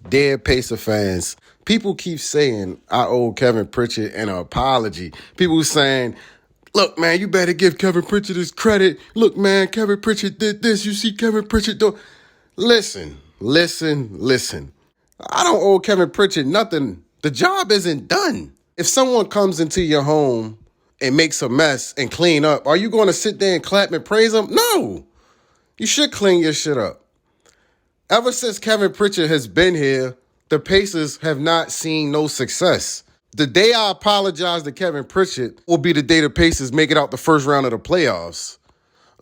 Dear Pacer fans, people keep saying I owe Kevin Pritchard an apology. People saying, look, man, you better give Kevin Pritchard his credit. Look, man, Kevin Pritchard did this. You see Kevin Pritchard do. Listen. I don't owe Kevin Pritchard nothing. The job isn't done. If someone comes into your home and makes a mess and clean up, are you going to sit there and clap and praise them? No. You should clean your shit up. Ever since Kevin Pritchard has been here, the Pacers have not seen no success. The day I apologize to Kevin Pritchard will be the day the Pacers make it out the first round of the playoffs.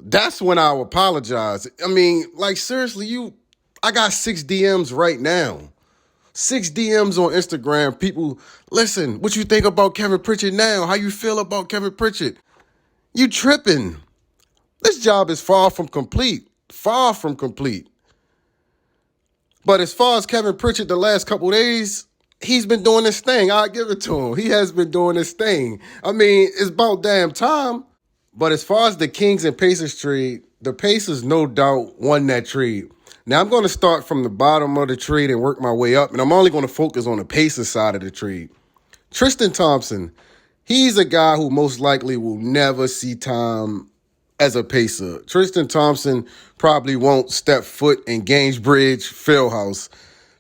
That's when I'll apologize. I mean, like, seriously, I got 6 DMs right now. 6 DMs on Instagram. People, listen, what you think about Kevin Pritchard now? How you feel about Kevin Pritchard? You tripping. This job is far from complete. Far from complete. But as far as Kevin Pritchard the last couple days, he's been doing this thing. I'll give it to him. He has been doing this thing. I mean, it's about damn time. But as far as the Kings and Pacers trade, the Pacers no doubt won that trade. Now, I'm going to start from the bottom of the trade and work my way up, and I'm only going to focus on the Pacers side of the trade. Tristan Thompson, he's a guy who most likely will never see time as a Pacer. Tristan Thompson probably won't step foot in Gainsbridge Fieldhouse.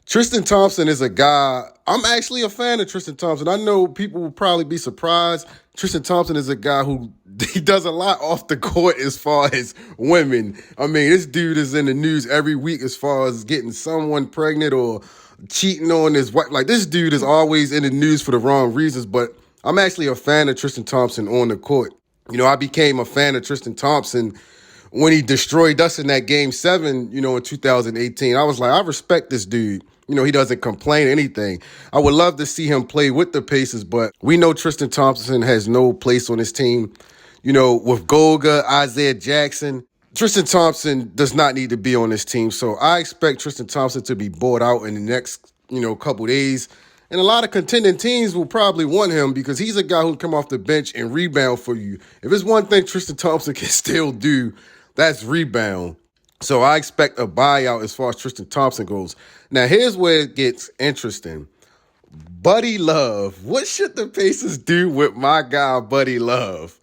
Tristan Thompson is a guy, I'm actually a fan of Tristan Thompson. I know people will probably be surprised. Tristan Thompson is a guy who he does a lot off the court as far as women. I mean, this dude is in the news every week as far as getting someone pregnant or cheating on his wife. Like, this dude is always in the news for the wrong reasons, but I'm actually a fan of Tristan Thompson on the court. You know, I became a fan of Tristan Thompson when he destroyed us in that Game 7, in 2018. I was like, I respect this dude. He doesn't complain anything. I would love to see him play with the Pacers, but we know Tristan Thompson has no place on his team. With Golga, Isaiah Jackson, Tristan Thompson does not need to be on this team. So I expect Tristan Thompson to be bought out in the next, couple days. And a lot of contending teams will probably want him because he's a guy who can come off the bench and rebound for you. If there's one thing Tristan Thompson can still do, that's rebound. So I expect a buyout as far as Tristan Thompson goes. Now, here's where it gets interesting. Buddy Love. What should the Pacers do with my guy, Buddy Love?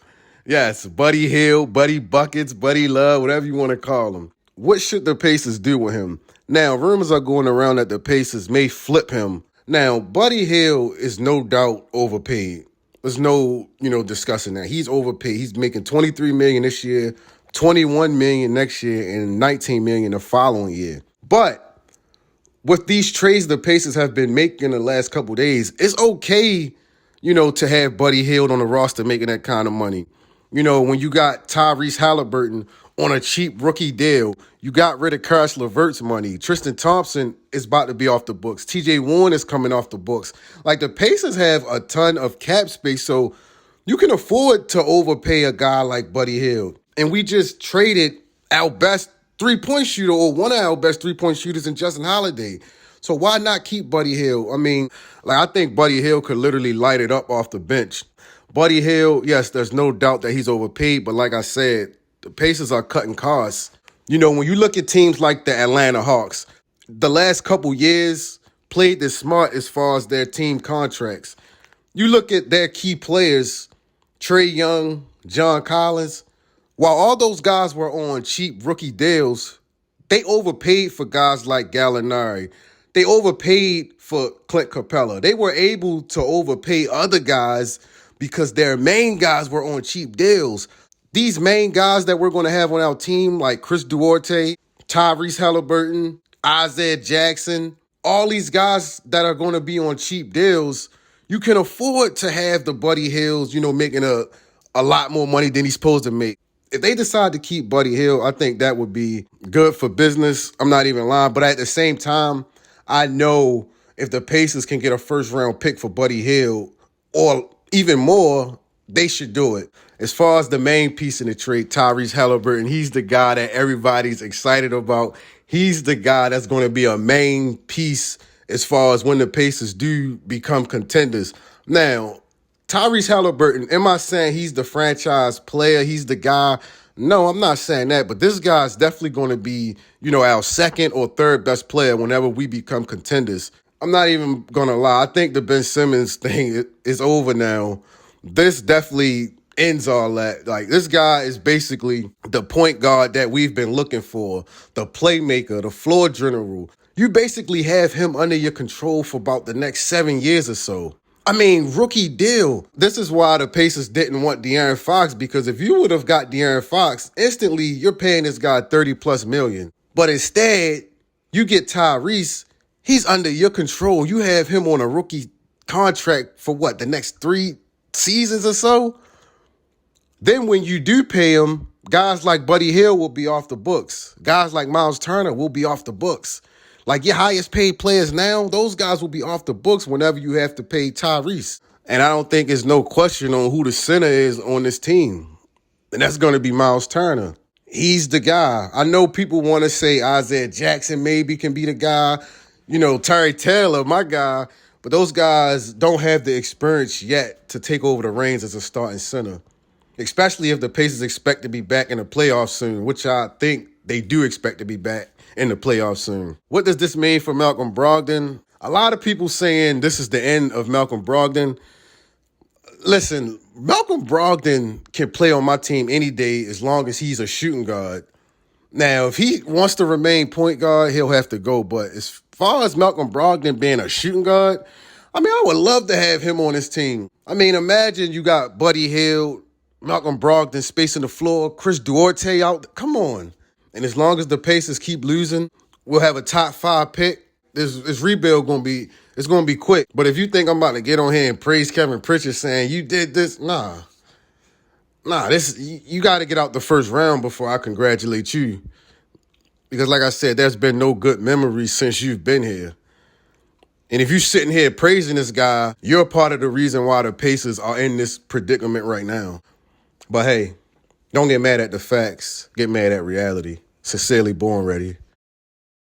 Yes, Buddy Hield, Buddy Buckets, Buddy Love, whatever you want to call him. What should the Pacers do with him? Now, rumors are going around that the Pacers may flip him. Now, Buddy Hield is no doubt overpaid. There's no, discussing that. He's overpaid. He's making $23 million this year, $21 million next year, and $19 million the following year. But with these trades the Pacers have been making the last couple days, it's okay, to have Buddy Hield on the roster making that kind of money. When you got Tyrese Haliburton on a cheap rookie deal, you got rid of Caris LeVert's money. Tristan Thompson is about to be off the books. TJ Warren is coming off the books. Like, the Pacers have a ton of cap space, so you can afford to overpay a guy like Buddy Hield. And we just traded our best three-point shooter, or one of our best three-point shooters, in Justin Holiday. So why not keep Buddy Hield? I mean, I think Buddy Hield could literally light it up off the bench. Buddy Hield, yes, there's no doubt that he's overpaid, but like I said, the Pacers are cutting costs. When you look at teams like the Atlanta Hawks, the last couple years played this smart as far as their team contracts. You look at their key players, Trae Young, John Collins. While all those guys were on cheap rookie deals, they overpaid for guys like Gallinari. They overpaid for Clint Capella. They were able to overpay other guys because their main guys were on cheap deals. These main guys that we're going to have on our team, like Chris Duarte, Tyrese Haliburton, Isaiah Jackson, all these guys that are going to be on cheap deals, you can afford to have the Buddy Hields, making a lot more money than he's supposed to make. If they decide to keep Buddy Hield, I think that would be good for business. I'm not even lying. But at the same time, I know if the Pacers can get a first-round pick for Buddy Hield, or even more, they should do it. As far as the main piece in the trade, Tyrese Haliburton, he's the guy that everybody's excited about. He's the guy that's going to be a main piece as far as when the Pacers do become contenders. Now, Tyrese Haliburton, am I saying he's the franchise player? He's the guy? No, I'm not saying that, but this guy's definitely going to be, our second or third best player whenever we become contenders. I'm not even going to lie. I think the Ben Simmons thing is over now. This definitely ends all that. Like, this guy is basically the point guard that we've been looking for, the playmaker, the floor general. You basically have him under your control for about the next 7 years or so. I mean, rookie deal. This is why the Pacers didn't want De'Aaron Fox, because if you would have got De'Aaron Fox, instantly you're paying this guy $30+ million. But instead, you get Tyrese. He's under your control. You have him on a rookie contract for the next 3 seasons or so? Then when you do pay him, guys like Buddy Hield will be off the books. Guys like Myles Turner will be off the books. Like your highest paid players now, those guys will be off the books whenever you have to pay Tyrese. And I don't think there's no question on who the center is on this team. And that's going to be Myles Turner. He's the guy. I know people want to say Isaiah Jackson maybe can be the guy. Terry Taylor, my guy. But those guys don't have the experience yet to take over the reins as a starting center. Especially if the Pacers expect to be back in the playoffs soon, which I think they do expect to be back in the playoffs soon. What does this mean for Malcolm Brogdon? A lot of people saying this is the end of Malcolm Brogdon. Listen, Malcolm Brogdon can play on my team any day as long as he's a shooting guard. Now, if he wants to remain point guard, he'll have to go. But as far as Malcolm Brogdon being a shooting guard, I would love to have him on his team. Imagine you got Buddy Hield, Malcolm Brogdon spacing the floor, Chris Duarte out. Come on. And as long as the Pacers keep losing, we'll have a top 5 pick. This rebuild it's gonna be quick. But if you think I'm about to get on here and praise Kevin Pritchard saying you did this, nah, you got to get out the first round before I congratulate you. Because like I said, there's been no good memories since you've been here. And if you're sitting here praising this guy, you're part of the reason why the Pacers are in this predicament right now. But hey, don't get mad at the facts. Get mad at reality. Sincerely, Born Ready.